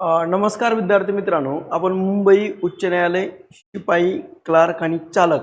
नमस्कार विद्यार्थी मित्रांनो, आपण मुंबई उच्च न्यायालय शिपाई क्लार्क आणि चालक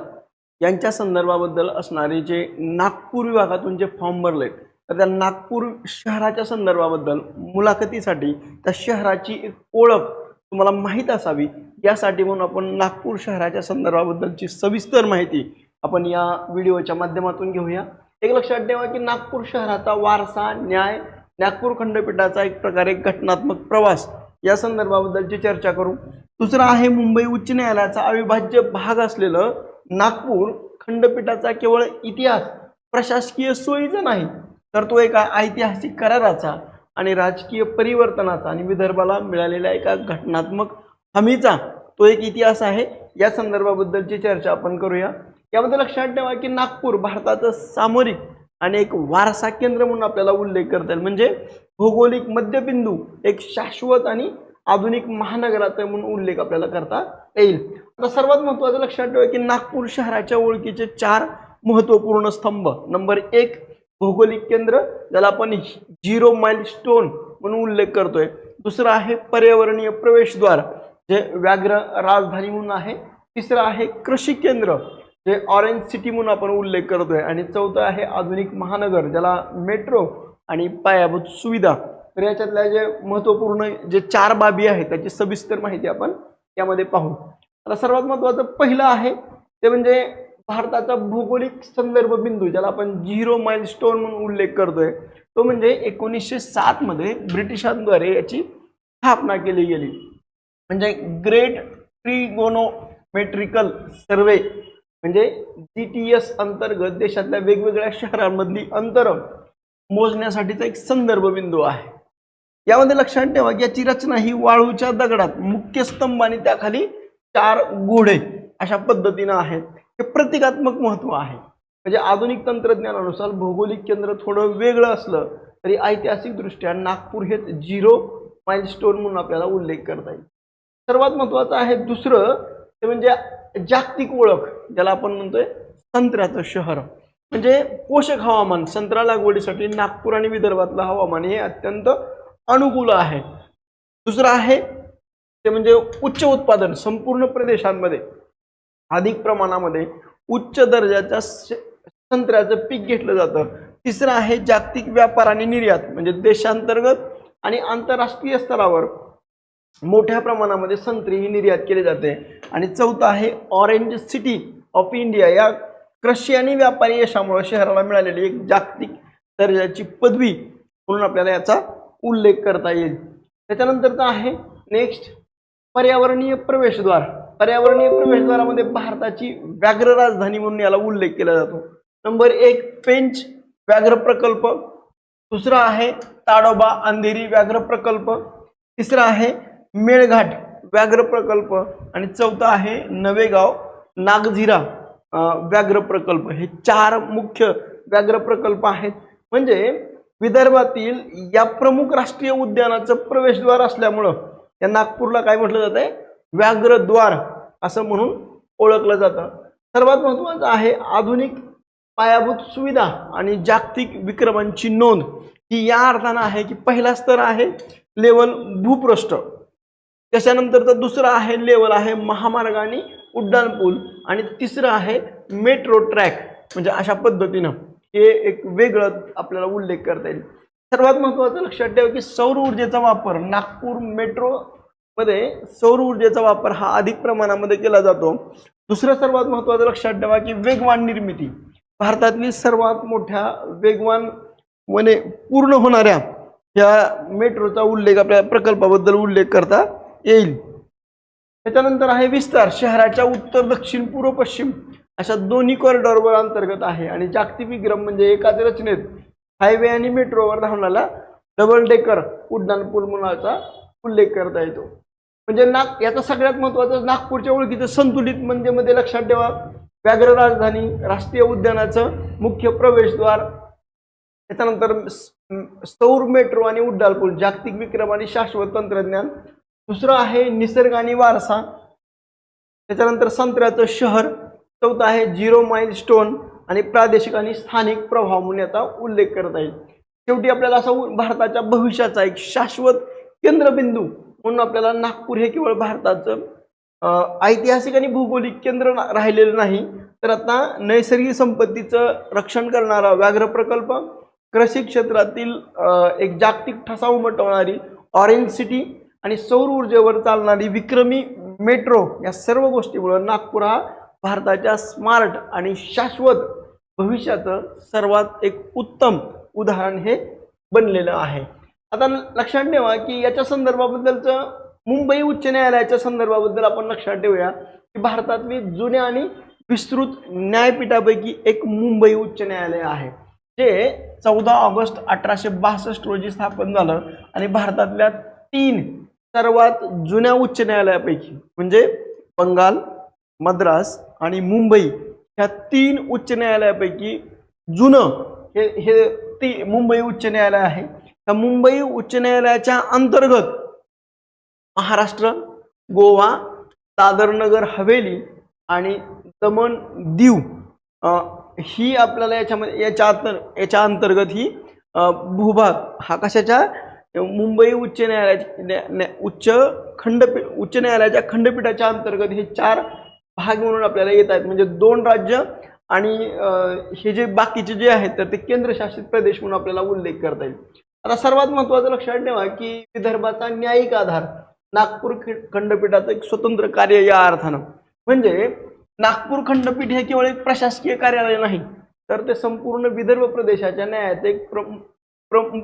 यांच्या संदर्भाबद्दल असणारे जे नागपूर विभागातून जे फॉर्म भरलेत, तर त्या नागपूर शहराच्या संदर्भाबद्दल मुलाखतीसाठी त्या शहराची एक ओळख तुम्हाला माहीत असावी यासाठी म्हणून आपण नागपूर शहराच्या संदर्भाबद्दलची सविस्तर माहिती आपण या व्हिडिओच्या माध्यमातून घेऊया। एक लक्षात ठेवा की नागपूर शहराचा वारसा, न्याय, नागपूर खंडपीठाचा एक प्रकारे घटनात्मक प्रवास या संदर्भाबद्दलची चर्चा करू। दुसरा आहे मुंबई उच्च न्यायालयाचा अविभाज्य भाग असलेलं नागपूर खंडपीठाचा केवळ इतिहास प्रशासकीय सोयीचा नाही, तर तो एका ऐतिहासिक कराराचा आणि राजकीय परिवर्तनाचा आणि विदर्भाला मिळालेल्या एका घटनात्मक हमीचा तो एक इतिहास आहे। या संदर्भाबद्दलची चर्चा आपण करूया। यामध्ये लक्षात ठेवा की नागपूर भारताचं सामरिक आणि एक वारसा केंद्र म्हणून आपल्याला उल्लेख करता येईल, म्हणजे भौगोलिक मध्यबिंदू, एक शाश्वत आणि आधुनिक महानगराचा म्हणून उल्लेख आपल्याला करता येईल। आता सर्वात महत्त्वाचं लक्षात ठेवा की नागपूर शहराच्या ओळखीचे 4 महत्त्वपूर्ण स्तंभ। नंबर 1 भौगोलिक केंद्र, ज्याला आपण 0 माइलस्टोन म्हणून उल्लेख करतोय। दुसरा आहे पर्यावरणीय प्रवेशद्वार, जे व्याघ्र राजधानी म्हणून आहे। तिसरा आहे कृषी केंद्र, जे ऑरेंज सिटी म्हणून आपण उल्लेख करतोय। आणि चौथा आहे आधुनिक महानगर, ज्याला मेट्रो आणि पायाभूत सुविधा। तर याच्यातल्या जे महत्त्वपूर्ण जे 4 बाबी आहेत त्याची सविस्तर माहिती आपण यामध्ये पाहू। आता सर्वात महत्त्वाचं पहिलं आहे ते म्हणजे भारताचा भौगोलिक संदर्भ बिंदू, ज्याला आपण 0 माइलस्टोन म्हणून उल्लेख करतोय, तो म्हणजे 1907 मध्ये ब्रिटिशांद्वारे याची स्थापना केली गेली। म्हणजे ग्रेट ट्रिगोनोमेट्रिकल सर्वे म्हणजे GTS अंतर्गत देशातल्या वेगवेगळ्या शहरांमधली अंतर मोजण्यासाठीचा एक संदर्भ बिंदू आहे। यामध्ये लक्षात ठेवा की याची रचना ही वाळूच्या दगडात मुख्य स्तंभ आणि त्याखाली 4 घोडे अशा पद्धतीने आहेत। हे प्रतिकात्मक महत्त्व आहे। म्हणजे आधुनिक तंत्रज्ञानानुसार भौगोलिक केंद्र थोडं वेगळं असलं तरी ऐतिहासिक दृष्ट्या नागपूर हे 0 माइलस्टोन म्हणून आपल्याला उल्लेख करता येईल। सर्वात महत्त्वाचं आहे दुसरं ते म्हणजे जागतिक ओळख, ज्याला आपण म्हणतोय संत्र्याचं शहर। म्हणजे पोषक हवामान, संत्रा लागवडीसाठी नागपूर आणि विदर्भातलं हवामान हे अत्यंत अनुकूल आहे। दुसरं आहे ते म्हणजे उच्च उत्पादन, संपूर्ण प्रदेशांमध्ये अधिक प्रमाणामध्ये उच्च दर्जाच्या संत्र्याचं पीक घेतलं जातं। तिसरं आहे जागतिक व्यापार आणि निर्यात, म्हणजे देशांतर्गत आणि आंतरराष्ट्रीय स्तरावर मोठ्या प्रमाणामध्ये संत्री ही निर्यात केली जाते। आणि चौथं आहे ऑरेंज सिटी ऑफ इंडिया, या कृषी आणि व्यापारी यशामुळे शहराला मिळालेली एक जागतिक दर्जाची पदवी म्हणून आपल्याला याचा उल्लेख करता येईल। त्याच्यानंतरचं आहे नेक्स्ट पर्यावरणीय प्रवेशद्वार। पर्यावरणीय प्रवेशद्वारामध्ये भारताची व्याघ्र राजधानी म्हणून याला उल्लेख केला जातो। नंबर 1 पेंच व्याघ्र प्रकल्प, दुसरा आहे ताडोबा अंधेरी व्याघ्र प्रकल्प, तिसरा आहे मेळघाट व्याघ्र प्रकल्प आणि चौथा आहे नवेगाव नागझिरा व्याघ्र प्रकल्प। हे 4 मुख्य व्याघ्र प्रकल्प आहेत। म्हणजे विदर्भातील या प्रमुख राष्ट्रीय उद्यानाचं प्रवेशद्वार असल्यामुळं या नागपूरला काय म्हटलं जातंय, व्याघ्रद्वार असं म्हणून ओळखलं जातं। सर्वात महत्त्वाचं आहे आधुनिक पायाभूत सुविधा आणि जागतिक विक्रमांची नोंद, ही या अर्थानं आहे की पहिला स्तर आहे लेवल भूपृष्ठ, त्याच्यानंतरचा दुसरा आहे लेवल आहे महामार्ग आणि उड्डाण पूल, आणि तिसरं आहे मेट्रो ट्रॅक। म्हणजे अशा पद्धतीनं हे एक वेगळं आपल्याला उल्लेख करता येईल। सर्वात महत्त्वाचं लक्षात ठेवा की सौर ऊर्जेचा वापर, नागपूर मेट्रो मध्ये सौर ऊर्जेचा वापर हा अधिक प्रमाणामध्ये केला जातो। दुसरं सर्वात महत्त्वाचं लक्षात ठेवा की वेगवान निर्मिती, भारतातली सर्वात मोठ्या वेगवान वने पूर्ण होणाऱ्या या मेट्रोचा उल्लेख आपल्या प्रकल्पाबद्दल उल्लेख करता येईल। त्याच्यानंतर आहे विस्तार, शहराच्या उत्तर, दक्षिण, पूर्व, पश्चिम अशा दोन्ही कॉरिडॉरवर अंतर्गत आहे। आणि जागतिक विक्रम म्हणजे एकाच रचनेत हायवे आणि मेट्रोवर धावणारा डबल डेकर उड्डाण पूल म्हणूनचा उल्लेख करता येतो। म्हणजे याचा सगळ्यात महत्त्वाचं नागपूरच्या ओळखीचं संतुलित म्हणजे मध्ये लक्षात ठेवा व्याघ्र राजधानी, राष्ट्रीय उद्यानाचं मुख्य प्रवेशद्वार, त्याच्यानंतर सौर मेट्रो आणि उड्डाण पूल, जागतिक विक्रम आणि शाश्वत तंत्रज्ञान। दुसरं आहे निसर्ग आणि वारसा, त्याच्यानंतर संत्र्याचं शहर, चौथं आहे 0 माइलस्टोन आणि प्रादेशिक आणि स्थानिक प्रभाव म्हणून याचा उल्लेख करता येईल। शेवटी आपल्याला असं भारताच्या भविष्याचा एक शाश्वत केंद्रबिंदू म्हणून आपल्याला नागपूर हे केवळ भारताचं ऐतिहासिक आणि भौगोलिक केंद्र राहिलेलं नाही, तर आता नैसर्गिक संपत्तीचं रक्षण करणारा व्याघ्र प्रकल्प, कृषी क्षेत्रातील एक जागतिक ठसा उमटवणारी ऑरेंज सिटी आणि सौर ऊर्जेवर चालणारी विक्रमी मेट्रो, या सर्व गोष्टीमुळे नागपूर हा भारताच्या स्मार्ट आणि शाश्वत भविष्याचं सर्वात एक उत्तम उदाहरण हे बनलेलं आहे. आता लक्षात ठेवा की याच्या संदर्भाबद्दलचं मुंबई उच्च न्यायालयाच्या संदर्भाबद्दल आपण लक्षात ठेवूया की भारतातली जुन्या आणि विस्तृत न्यायपीठापैकी एक मुंबई उच्च न्यायालय आहे, जे 14 ऑगस्ट 1862 रोजी स्थापन झालं आणि भारतातल्या 3 सर्वात जुन्या उच्च न्यायालयापैकी म्हणजे बंगाल, मद्रास आणि मुंबई ह्या 3 उच्च न्यायालयापैकी जुनं हे मुंबई उच्च न्यायालय आहे. त्या मुंबई उच्च न्यायालयाच्या अंतर्गत महाराष्ट्र, गोवा, दादर नगर हवेली आणि दमण दीव ही आपल्याला याच्या अंतर्गत ही भूभाग हा कशाच्या मुंबई उच्च न्यायालयाच्या खंडपीठाच्या अंतर्गत हे 4 भाग म्हणून आपल्याला येत आहेत. म्हणजे 2 राज्य आणि हे जे बाकीचे जे आहेत तर ते केंद्रशासित प्रदेश म्हणून आपल्याला उल्लेख करता येईल. आता सर्वात महत्त्वाचं लक्षात ठेवा की विदर्भाचा न्यायिक आधार नागपूर खंडपीठाचं एक स्वतंत्र कार्य या अर्थानं, म्हणजे नागपूर खंडपीठ हे केवळ एक प्रशासकीय कार्यालय नाही, तर ते संपूर्ण विदर्भ प्रदेशाच्या न्यायाचे एक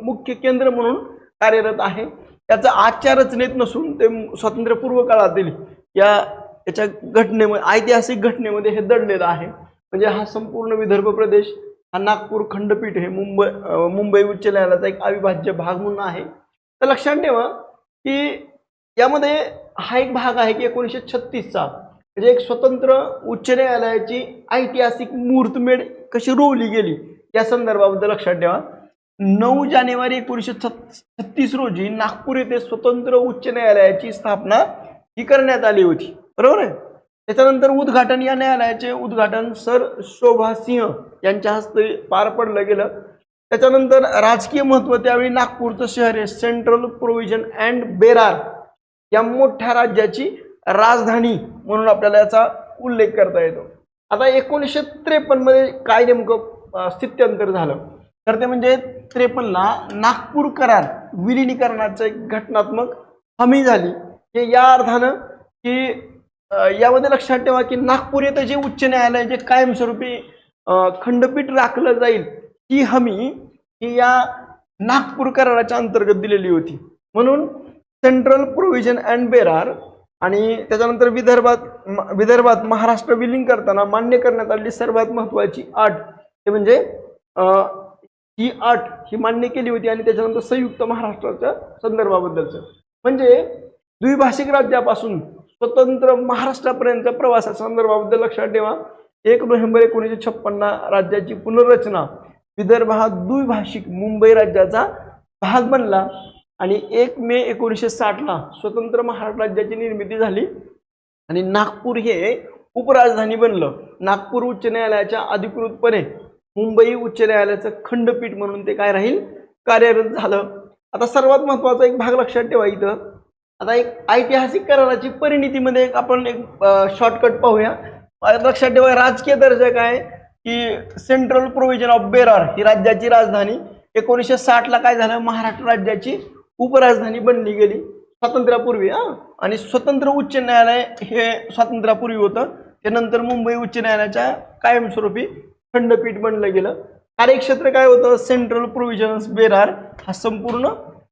मुख्य केंद्र म्हणून कार्यरत आहे. त्याचं आजच्या रचनेत नसून ते स्वातंत्र्यपूर्व काळातील याच्या घटनेमध्ये, ऐतिहासिक घटनेमध्ये हे दडलेलं आहे. म्हणजे हा संपूर्ण विदर्भ प्रदेश हा नागपूर खंडपीठ हे मुंबई उच्च न्यायालयाचा एक अविभाज्य भाग म्हणून आहे. तर लक्षात ठेवा की यामध्ये हा एक भाग आहे की 1936चा म्हणजे एक स्वतंत्र उच्च न्यायालयाची ऐतिहासिक मुहूर्तमेढ कशी रोवली गेली या संदर्भाबद्दल लक्षात ठेवा. 9 जानेवारी 1936 रोजी नागपूर येथे स्वतंत्र उच्च न्यायालयाची स्थापना ही करण्यात आली होती, बरोबर आहे. त्याच्यानंतर उद्घाटन, या न्यायालयाचे उद्घाटन सर शोभा सिंह यांच्या हस्ते पार पडलं गेलं. त्याच्यानंतर राजकीय महत्त्व, त्यावेळी नागपूरचं शहर हे सेंट्रल प्रोव्हिजन अँड बेरार या मोठ्या राज्याची राजधानी म्हणून आपल्याला याचा उल्लेख करता येतो. आता 1953 मध्ये काय नेमकं स्थित्यंतर झालं तर ते म्हणजे 53ला नागपूर करार विलिनीकरणाचं एक घटनात्मक हमी झाली. हे या अर्थानं की यामध्ये लक्षात ठेवा की नागपूर येथे जे उच्च न्यायालय जे कायमस्वरूपी खंडपीठ राखलं जाईल ही हमी ही या नागपूर कराराच्या अंतर्गत दिलेली होती. म्हणून सेंट्रल प्रोव्हिजन अँड बेरार आणि त्याच्यानंतर विदर्भात महाराष्ट्र विलीन करताना मान्य करण्यात आलेली सर्वात महत्त्वाची अट ते म्हणजे ही अट ही मान्य केली होती. आणि त्याच्यानंतर संयुक्त महाराष्ट्राच्या संदर्भाबद्दलचं म्हणजे द्विभाषिक राज्यापासून स्वतंत्र महाराष्ट्रापर्यंत प्रवासाच्या संदर्भाबद्दल लक्षात ठेवा. 1 नोव्हेंबर 1956 राज्याची पुनर्रचना, विदर्भ हा द्विभाषिक मुंबई राज्याचा भाग बनला आणि 1 मे 1960ला स्वतंत्र महाराष्ट्र राज्याची निर्मिती झाली आणि नागपूर हे उपराजधानी बनलं. नागपूर उच्च न्यायालयाच्या अधिकृतपणे मुंबई उच्च न्यायालयाचं खंडपीठ म्हणून ते काय राहील, कार्यरत झालं. आता सर्वात महत्त्वाचा एक भाग लक्षात ठेवा इथं. आता एक ऐतिहासिक कराराची परिणीतीमध्ये आपण एक शॉर्टकट पाहूया. लक्षात ठेवा राजकीय दर्जा काय की सेंट्रल प्रोव्हिजन ऑफ बेरार ही राज्याची राजधानी 1960ला काय झालं, महाराष्ट्र राज्याची उपराजधानी बनली गेली स्वातंत्र्यापूर्वी. आणि स्वतंत्र उच्च न्यायालय हे स्वातंत्र्यापूर्वी होतं, ते नंतर मुंबई उच्च न्यायालयाच्या कायमस्वरूपी खंडपीठ बनलं गेलं. कार्यक्षेत्र काय होतं, सेंट्रल प्रोव्हिजन्स बेरार हा संपूर्ण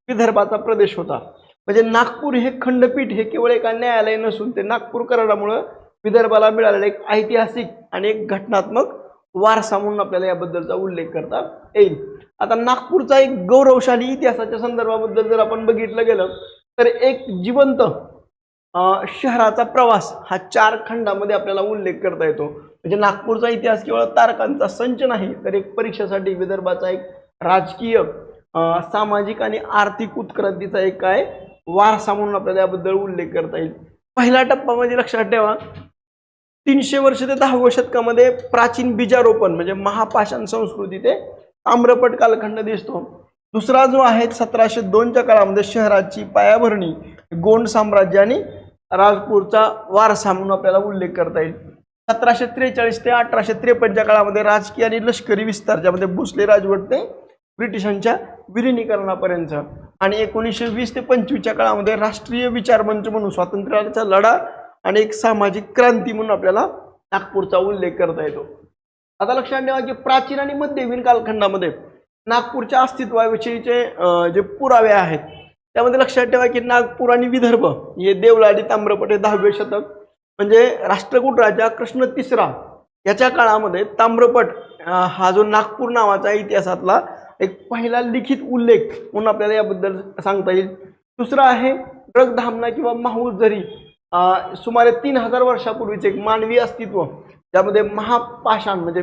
विदर्भाचा प्रदेश होता. म्हणजे नागपूर हे खंडपीठ हे केवळ एक न्यायालय नसून ते नागपूर करारामुळे विदर्भाला मिळालेला एक ऐतिहासिक आणि एक घटनात्मक वारसा म्हणून आपल्याला याबद्दलचा उल्लेख करता येईल. आता नागपूरचा एक गौरवशाली इतिहासाच्या संदर्भाबद्दल जर आपण बघितलं गेलं तर एक जिवंत शहराचा प्रवास हा 4 खंडामध्ये आपल्याला उल्लेख करता येतो. म्हणजे नागपूरचा इतिहास केवळ तारखांचा संच नाही तर एक परीक्षेसाठी विदर्भाचा एक राजकीय, सामाजिक आणि आर्थिक उत्क्रांतीचा एक काय वारसा म्हणून आपल्याला याबद्दल उल्लेख करता येईल. पहिला टप्पा म्हणजे लक्षात ठेवा 300 वर्ष ते 10व्या शतकामध्ये प्राचीन बीजारोपण म्हणजे महापाषाण संस्कृती ते ताम्रपट कालखंड दिसतो. दुसरा जो आहे 1702च्या काळामध्ये शहराची पायाभरणी गोंड साम्राज्य आणि राजपूरचा वारसा म्हणून आपल्याला उल्लेख करता येईल. 1743 ते 1853च्या काळामध्ये राजकीय आणि लष्करी विस्तार, ज्यामध्ये भोसले राजवट ते ब्रिटिशांच्या विलिनीकरणापर्यंत, आणि 1920 ते 25च्या काळामध्ये राष्ट्रीय विचार मंच म्हणून स्वातंत्र्याचा लढा आणि एक सामाजिक क्रांती म्हणून आपल्याला नागपूरचा उल्लेख करता येतो. आता लक्षात ठेवा की प्राचीन आणि मध्ययुगीन कालखंडामध्ये नागपूरच्या अस्तित्वाविषयीचे जे पुरावे आहेत त्यामध्ये लक्षात ठेवा की नागपूर आणि विदर्भ हे देवळाली ताम्रपट हे 10वे शतक म्हणजे राष्ट्रकूट राजा कृष्ण तिसरा याच्या काळामध्ये ताम्रपट हा जो नागपूर नावाचा इतिहासातला एक पहिला लिखित उल्लेख म्हणून आपल्याला याबद्दल सांगता येईल. दुसरा आहे रगधामना किंवा माहूरझरी, सुमारे 3000 वर्षापूर्वीचे एक मानवी अस्तित्व, ज्यामध्ये महापाषाण म्हणजे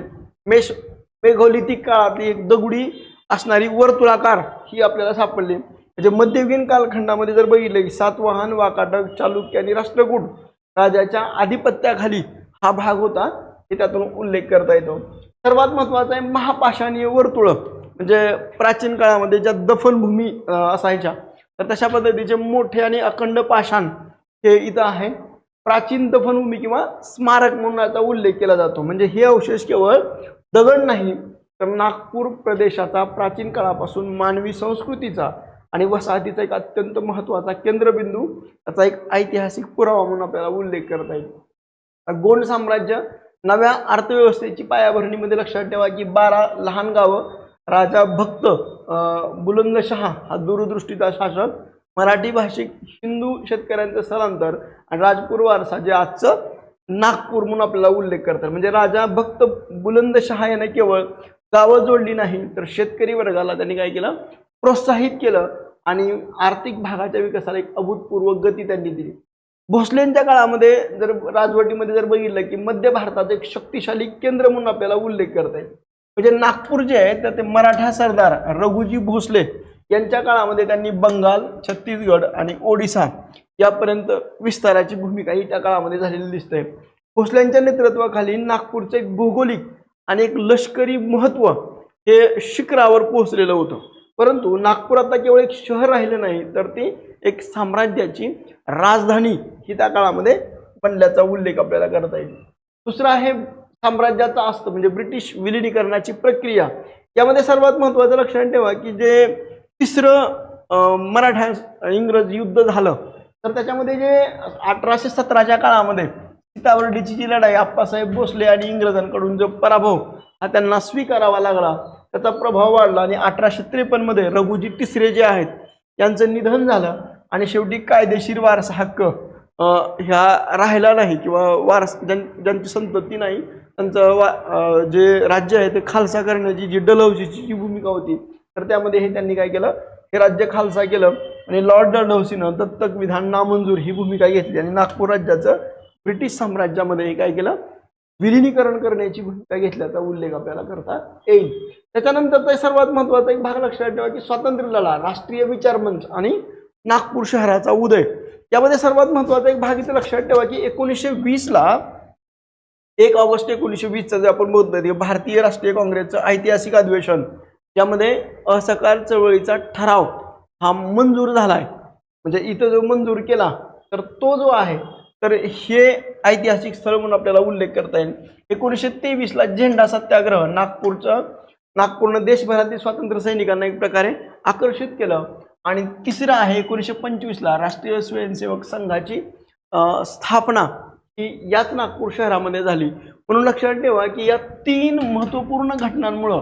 मेघोलिथिक काळातली एक दगडी असणारी वर्तुळाकार ही आपल्याला सापडली. म्हणजे मध्ययुगीन कालखंडामध्ये जर बघितलं की सातवाहन, वाकाटक, चालुक्य आणि राष्ट्रकूट राजाच्या आधिपत्याखाली हा भाग होता, हे त्यातून उल्लेख करता येतो. सर्वात महत्त्वाचं आहे महापाषाणीय वर्तुळ, म्हणजे प्राचीन काळामध्ये ज्या दफनभूमी असायच्या तर तशा पद्धतीचे मोठे आणि अखंड पाषाण हे इथं आहे. प्राचीन दफनभूमी किंवा स्मारक म्हणून याचा उल्लेख केला जातो. म्हणजे हे अवशेष केवळ दगड नाही तर नागपूर प्रदेशाचा प्राचीन काळापासून मानवी संस्कृतीचा आणि वसाहतीचा एक अत्यंत महत्त्वाचा केंद्रबिंदू, त्याचा एक ऐतिहासिक पुरावा म्हणून आपल्याला उल्लेख करता येईल. गोंड साम्राज्य नव्या अर्थव्यवस्थेची पायाभरणीमध्ये लक्षात ठेवा की 12 लहान गावं, राजा भक्त बुलंदशाह हा दूरदृष्टीचा शासक, मराठी भाषिक हिंदू शेतकऱ्यांचं स्थलांतर आणि राजपूर वारसा जे आजचं नागपूर म्हणून आपल्याला उल्लेख करतात. म्हणजे राजा भक्त बुलंदशाह याने केवळ गावं जोडली नाही तर शेतकरी वर्गाला त्यांनी काय केलं, प्रोत्साहित केलं आणि आर्थिक भागाच्या विकासाला एक अभूतपूर्व गती त्यांनी दिली. भोसलेंच्या काळामध्ये जर राजवटीमध्ये जर बघितलं की मध्य भारतात एक शक्तिशाली केंद्र म्हणून आपल्याला उल्लेख करता येईल. म्हणजे नागपूर जे आहे तर ते मराठा सरदार रघुजी भोसले यांच्या काळामध्ये त्यांनी बंगाल, छत्तीसगड आणि ओडिसा यापर्यंत विस्ताराची भूमिका ही त्या काळामध्ये झालेली दिसते. भोसल्यांच्या नेतृत्वाखाली नागपूरचं एक भौगोलिक आणि एक लष्करी महत्त्व हे शिखरावर पोहोचलेलं होतं. परंतु नागपूर आता केवळ एक शहर राहिलं नाही तर ती एक साम्राज्याची राजधानी ही त्या काळामध्ये बनल्याचा उल्लेख आपल्याला करता येईल. दुसरा आहे साम्राज्याचा अस्त म्हणजे ब्रिटिश विलिनीकरणाची प्रक्रिया. यामध्ये सर्वात महत्त्वाचं लक्षात ठेवा की जे तिसरं मराठा इंग्रज युद्ध झालं तर त्याच्यामध्ये जे 1817च्या काळामध्ये सीताबर्डीची जी लढाई, आप्पासाहेब भोसले आणि इंग्रजांकडून जो पराभव हा त्यांना स्वीकारावा लागला, त्याचा प्रभाव वाढला आणि 1853 मध्ये रघुजी तिसरे जे आहेत यांचं निधन झालं आणि शेवटी कायदेशीर वारसा हक्क ह्या राहिला नाही किंवा वारस ज्यांची संतती नाही त्यांचं जे राज्य आहे ते खालसा करण्याची जी डलहौसीची जी भूमिका होती तर त्यामध्ये हे त्यांनी काय केलं, हे राज्य खालसा केलं आणि लॉर्ड डलहौसीनं दत्तक विधान नामंजूर ही भूमिका घेतली आणि नागपूर राज्याचं ब्रिटिश साम्राज्यामध्ये हे काय केलं, विलिनीकरण करण्याची भूमिका घेतल्याचा उल्लेख आपल्याला करता येईल. त्याच्यानंतरचा सर्वात महत्त्वाचा एक भाग लक्षात ठेवा की स्वातंत्र्य लढा, राष्ट्रीय विचार मंच आणि नागपूर शहराचा उदय. यामध्ये सर्वात महत्त्वाचा एक भाग इथे लक्षात ठेवा की 1920ला 1 ऑगस्ट 1920चा जे आपण बोलतोय भारतीय राष्ट्रीय काँग्रेसचं ऐतिहासिक अधिवेशन, यामध्ये असहकार चळवळीचा ठराव हा मंजूर झालाय. म्हणजे इथं जो मंजूर केला तर तो जो आहे तर हे ऐतिहासिक स्थळ म्हणून आपल्याला उल्लेख करता येईल. 1923ला झेंडा सत्याग्रह नागपूरनं देशभरातील स्वातंत्र्य सैनिकांना एक प्रकारे आकर्षित केलं. आणि तिसरं आहे 1925ला राष्ट्रीय स्वयंसेवक संघाची स्थापना ही याच नागपूर शहरामध्ये झाली. म्हणून लक्षात ठेवा की या 3 महत्त्वपूर्ण घटनांमुळे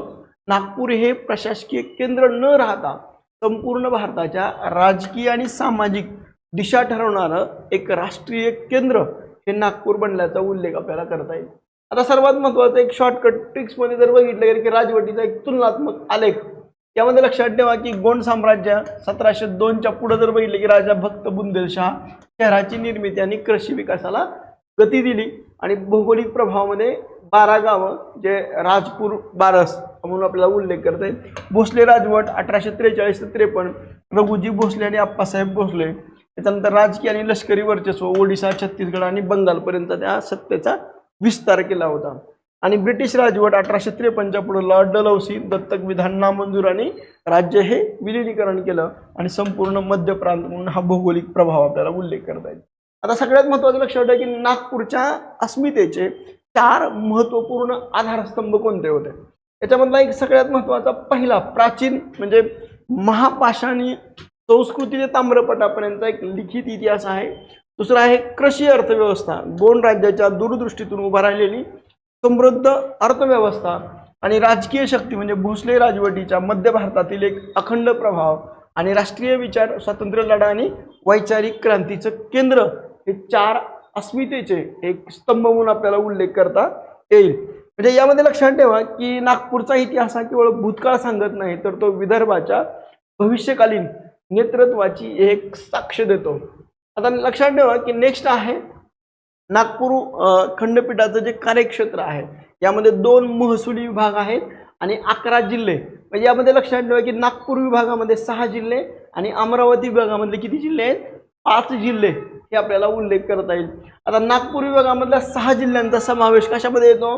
नागपूर हे प्रशासकीय केंद्र न राहता संपूर्ण भारताच्या राजकीय आणि सामाजिक दिशा ठरवणारं एक राष्ट्रीय केंद्र हे नागपूर बनल्याचा उल्लेख आपल्याला करता येईल. आता सर्वात महत्त्वाचं एक शॉर्टकट ट्रिक्समध्ये जर बघितलं गेलं की राजवटीचा एक तुलनात्मक आलेख, यामध्ये लक्षात ठेवा की गोंड साम्राज्य 1702च्या पुढे जर बघितलं की राजा भक्त बुंदेलशाह शहराची निर्मिती आणि कृषी विकासाला गती दिली आणि भौगोलिक प्रभावामध्ये 12 गावं जे राजपूर बारस म्हणून आपल्याला उल्लेख करता येईल. भोसले राजवट 1843 ते 53, रघुजी भोसले आणि आप्पासाहेब भोसले. त्याच्यानंतर राजकीय आणि लष्करी वर्चस्व ओडिसा, छत्तीसगड आणि बंगालपर्यंत त्या सत्तेचा विस्तार केला होता. आणि ब्रिटिश राजवट 1853 पुढे लॉर्ड डलहौसी दत्तक विधान नामंजूर आणि राज्य हे विलिनीकरण केलं आणि संपूर्ण मध्य प्रांत म्हणून हा भौगोलिक प्रभाव आपल्याला उल्लेख करता येईल. आता सगळ्यात महत्त्वाचं लक्षात ठेवा की नागपूरच्या अस्मितेचे 4 महत्त्वपूर्ण आधारस्तंभ कोणते होते. याच्यामधला एक सगळ्यात महत्त्वाचा पहिला प्राचीन म्हणजे महापाषाणी संस्कृती ते ताम्रपटापर्यंतचा एक लिखित इतिहास आहे. दुसरा आहे कृषी अर्थव्यवस्था, गोंड राज्याच्या दूरदृष्टीतून उभा राहिलेली समृद्ध अर्थव्यवस्था आणि राजकीय शक्ती म्हणजे भोसले राजवटीच्या मध्य भारतातील एक अखंड प्रभाव आणि राष्ट्रीय विचार, स्वातंत्र्य लढा आणि वैचारिक क्रांतीचं केंद्र, हे 4 अस्मितेचे एक स्तंभ म्हणून आपल्याला उल्लेख करता येईल. म्हणजे यामध्ये लक्षात ठेवा की नागपूरचा इतिहास हा केवळ भूतकाळ सांगत नाही, तर तो विदर्भाच्या भविष्यकालीन नेतृत्वाची एक साक्ष देतो. आता लक्षात ठेवा की नेक्स्ट आहे नागपूर खंडपीठाचं जे कार्यक्षेत्र आहे. यामध्ये 2 महसुली विभाग आहेत आणि 11 जिल्हे. म्हणजे यामध्ये लक्षात ठेवा की नागपूर विभागामध्ये 6 जिल्हे आणि अमरावती विभागामधले किती जिल्हे आहेत? 5 जिल्हे हे आपल्याला उल्लेख करता येईल. आता नागपूर विभागामधल्या 6 जिल्ह्यांचा समावेश कशामध्ये येतो?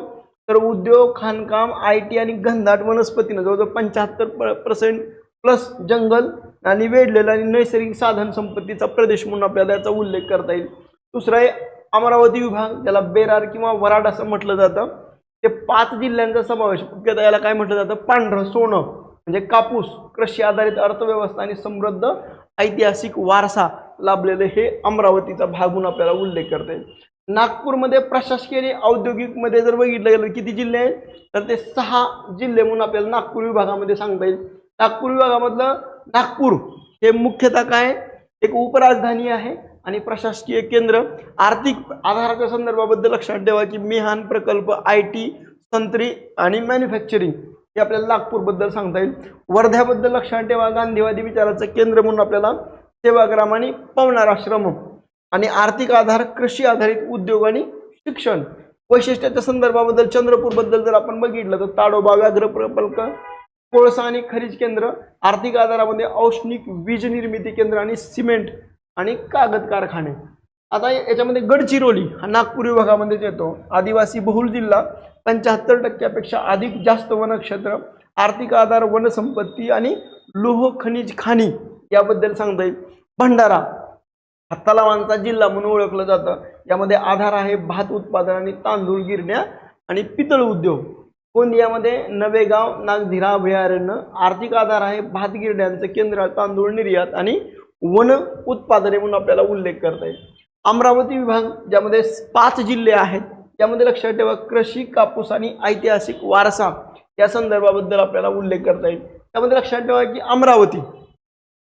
तर उद्योग, खाणकाम, IT आणि घनदाट वनस्पतीनं जवळजवळ 75% प्लस जंगल आणि वेढलेला आणि नैसर्गिक साधन संपत्तीचा प्रदेश म्हणून आपल्याला याचा उल्लेख करता येईल. दुसरा आहे अमरावती विभाग, ज्याला बेरार किंवा वराड असं म्हटलं जातं. ते 5 जिल्ह्यांचा समावेश, मुख्यतः याला काय म्हटलं जातं? पांढरं सोनं म्हणजे कापूस, कृषी आधारित अर्थव्यवस्था आणि समृद्ध ऐतिहासिक वारसा लाभलेले हे अमरावतीचा भाग म्हणून आपल्याला उल्लेख करता येईल. नागपूरमध्ये प्रशासकीय आणि औद्योगिक मध्ये जर बघितलं गेलं किती जिल्हे आहेत, तर ते 6 जिल्हे म्हणून आपल्याला नागपूर विभागामध्ये सांगता येईल. नागपूर विभागामधलं नागपूर हे मुख्यतः काय एक उपराजधानी आहे आणि प्रशासकीय केंद्र. आर्थिक आधाराच्या संदर्भाबद्दल लक्षात ठेवा की मिहान प्रकल्प, IT, संत्री आणि मॅन्युफॅक्चरिंग हे आपल्याला नागपूरबद्दल सांगता येईल. वर्ध्याबद्दल लक्षात ठेवा गांधीवादी विचाराचं केंद्र म्हणून आपल्याला सेवाग्राम आणि पवनार आश्रम आणि आर्थिक आधार, कृषी आधारित उद्योग आणि शिक्षण. वैशिष्ट्याच्या संदर्भाबद्दल चंद्रपूरबद्दल जर आपण बघितलं तर ताडोबा व्याघ्र प्रकल्प, कोळसा आणि खनिज केंद्र, आर्थिक आधारामध्ये औष्णिक वीज निर्मिती केंद्र आणि सिमेंट आणि कागद कारखाने. आता याच्यामध्ये गडचिरोली हा नागपूर विभागामध्येच येतो. आदिवासी बहुल जिल्हा, 75% अधिक जास्त वनक्षेत्र, आर्थिक आधार वनसंपत्ती आणि लोह खनिज खाणी याबद्दल सांगता येईल. भंडारा हा तलावांचा जिल्हा म्हणून ओळखलं जातं. यामध्ये आधार आहे भात उत्पादन आणि तांदूळ गिरण्या आणि पितळ उद्योग. गोंदियामध्ये नवेगाव नागझिरा अभयारण्य, आर्थिक आधार आहे भात गिरण्यांचं केंद्र, तांदूळ निर्यात आणि वन उत्पादने म्हणून आपल्याला उल्लेख करता येईल. अमरावती विभाग ज्यामध्ये 5 जिल्हे आहेत, त्यामध्ये लक्षात ठेवा कृषी, कापूस आणि ऐतिहासिक वारसा या संदर्भाबद्दल आपल्याला उल्लेख करता येईल. त्यामध्ये लक्षात ठेवा की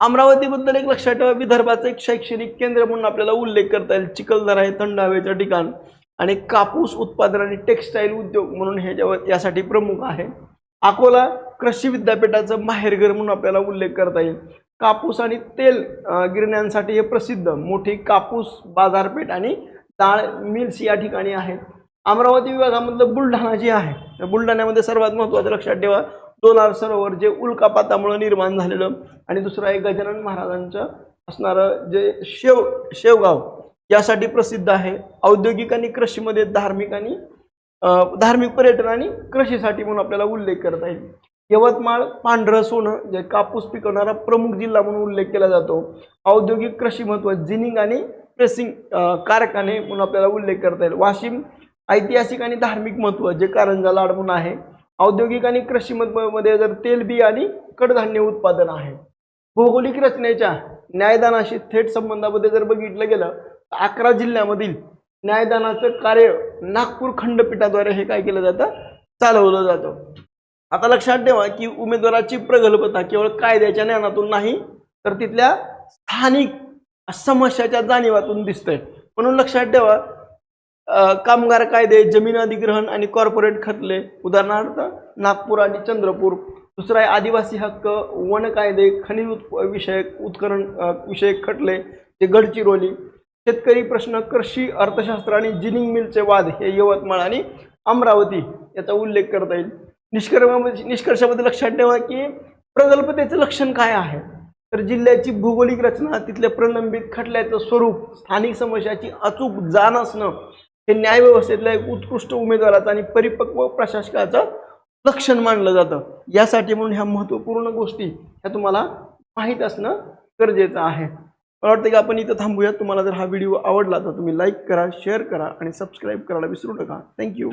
अमरावतीबद्दल एक लक्षात ठेवा विदर्भाचं एक शैक्षणिक केंद्र म्हणून आपल्याला उल्लेख करता येईल. चिखलदरा हे थंड हवेचं ठिकाण आणि कापूस उत्पादन आणि टेक्स्टाईल उद्योग म्हणून हे यासाठी प्रमुख आहे. अकोला कृषी विद्यापीठाचं माहेरघर म्हणून आपल्याला उल्लेख करता येईल. कापूस आणि तेल गिरण्यांसाठी हे प्रसिद्ध मोठी कापूस बाजारपेठ आणि डाळ मिल्स या ठिकाणी आहेत. अमरावती विभागामधलं बुलढाणा जे आहे, बुलढाण्यामध्ये सर्वात महत्त्वाचं लक्षात ठेवा लोणार सरोवर जे उल्कापातामुळे निर्माण झालेलं आणि दुसरं आहे गजानन महाराजांचं असणारं जे शेवगाव यासाठी प्रसिद्ध आहे. औद्योगिक आणि कृषीमध्ये धार्मिक पर्यटन आणि कृषीसाठी म्हणून आपल्याला उल्लेख करता येईल. यवतमाळ पांढरं सोनं जे कापूस पिकवणारा प्रमुख जिल्हा म्हणून उल्लेख केला जातो. औद्योगिक कृषी महत्त्व जिनिंग आणि प्रेसिंग कारखाने म्हणून आपल्याला उल्लेख करता येईल. वाशिम ऐतिहासिक आणि धार्मिक महत्त्व जे कारंजा लाड म्हणून आहे. औद्योगिक आणि कृषी मध्ये जर तेलबी आणि कडधान्य उत्पादन आहे. भौगोलिक रचनेच्या न्यायदानाशी थेट संबंधामध्ये जर बघितलं गेलं तर 11 जिल्ह्यामधील न्यायदानाचं कार्य नागपूर खंडपीठाद्वारे हे काय केलं जातं, चालवलं जातं. आता लक्षात ठेवा की उमेदवाराची प्रगल्भता केवळ कायद्याच्या ज्ञानातून नाही तर तिथल्या स्थानिक समस्याच्या जाणीवातून दिसतंय. म्हणून लक्षात ठेवा कामगार कायदे, जमीन अधिग्रहण आणि कॉर्पोरेट खटले, उदाहरणार्थ नागपूर आणि चंद्रपूर. दुसरा आहे आदिवासी हक्क, वन कायदे, खनिज विषयक खटले ते गडचिरोली. शेतकरी प्रश्न, कृषी अर्थशास्त्र आणि जिनिंग मिलचे वाद हे यवतमाळ आणि अमरावती याचा उल्लेख करता येईल. निष्कर्षामध्ये लक्षात ठेवा की प्रगल्भतेचं लक्षण काय आहे, तर जिल्ह्याची भौगोलिक रचना, तिथल्या प्रलंबित खटल्याचं स्वरूप, स्थानिक समस्याची अचूक जाण असणं हे न्यायव्यवस्थेतल्या एक उत्कृष्ट उमेदवाराचं आणि परिपक्व प्रशासकाचं लक्षण मानलं जातं. यासाठी म्हणून ह्या महत्त्वपूर्ण गोष्टी ह्या तुम्हाला माहीत असणं गरजेचं आहे. मला वाटतं की आपण इथं थांबूया. तुम्हाला जर हा व्हिडिओ आवडला तर तुम्ही लाईक करा, शेअर करा आणि सबस्क्राईब करायला विसरू नका. थँक्यू.